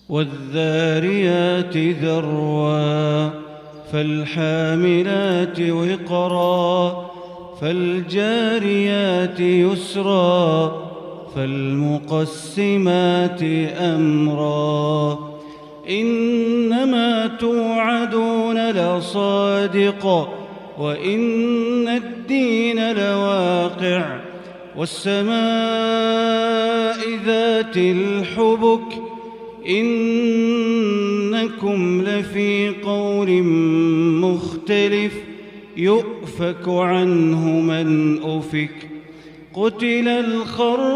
والذاريات ذروا فالحاملات وقرا فالجاريات يسرا فالمقسمات أمرا إنما توعدون لصادق وإن الدين لواقع والسماء ذات الحبك إنكم لفي قول مختلف يؤفك عنه من أفك قتل الخراصون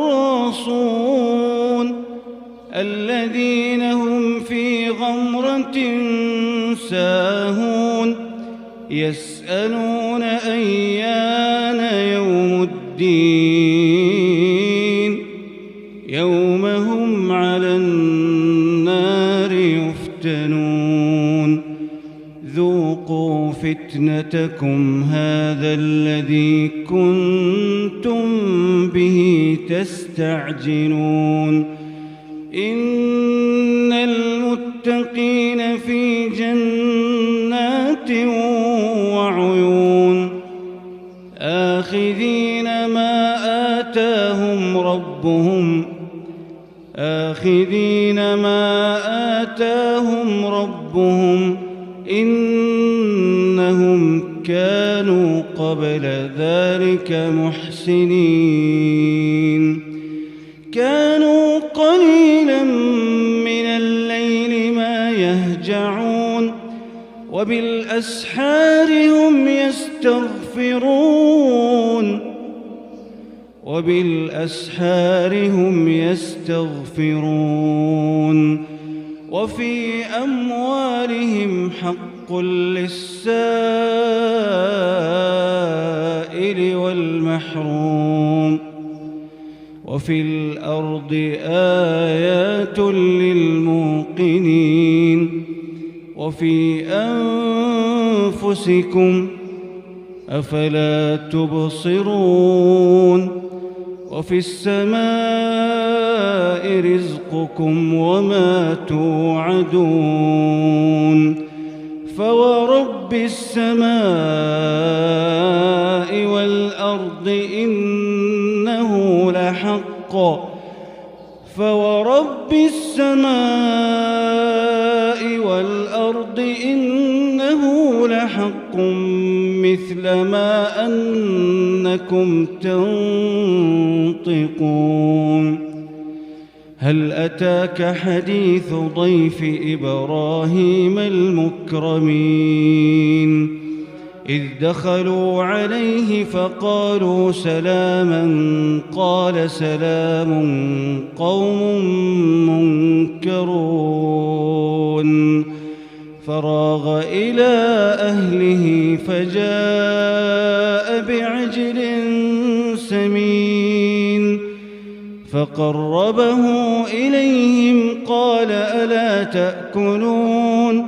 الذين هم في غمرة ساهون يسألون أيان يوم الدين يوم هم على النار يفتنون ذوقوا فتنتكم هذا الذي كنتم به تستعجلون إن المتقين في جنات وعيون آخذين ما آتاهم ربهم إنهم كانوا قبل ذلك محسنين كانوا قليلا من الليل ما يهجعون وبالأسحار هم يستغفرون وفي أموالهم حق للسائل والمحروم وفي الأرض آيات للموقنين وفي أنفسكم أفلا تبصرون وفي السماء رزقكم وما توعدون فورب السماء والأرض إنه لحق مثل ما أنكم تنطقون هل أتاك حديث ضيف إبراهيم المكرمين إذ دخلوا عليه فقالوا سلاما قال سلام قوم منكرون فراغ إلى أهله فجاء بعجل سمين فقربه إليهم قال ألا تأكلون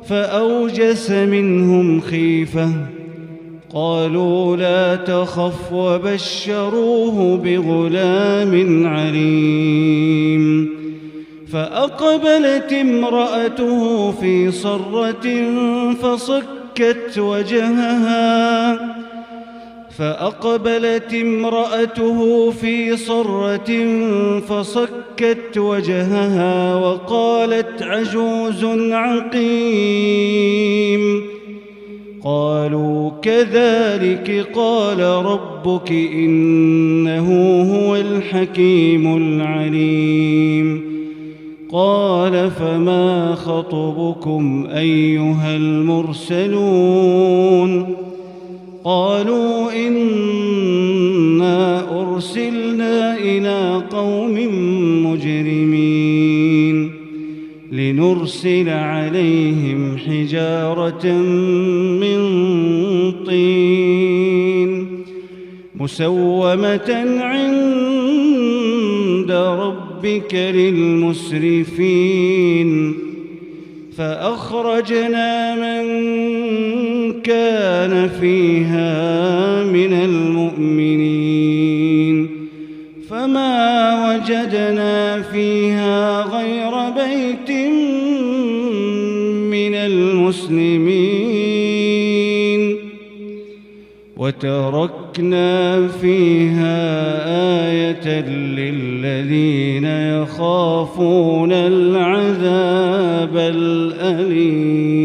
فأوجس منهم خيفة قالوا لا تخف وبشروه بغلام عليم فأقبلت امرأته في صرة فصكت وجهها وقالت عجوز عقيم قالوا كذلك قال ربك إنه هو الحكيم العليم قال فما خطبكم أيها المرسلون قالوا إنا أرسلنا إلى قوم مجرمين لنرسل عليهم حجارة من طين مسومة عند ربك للمسرفين فأخرجنا من كان فيها من المؤمنين فما وجدنا فيها غير بيت بيت من المسلمين وتركنا فيها آية للذين يخافون العذاب الأليم.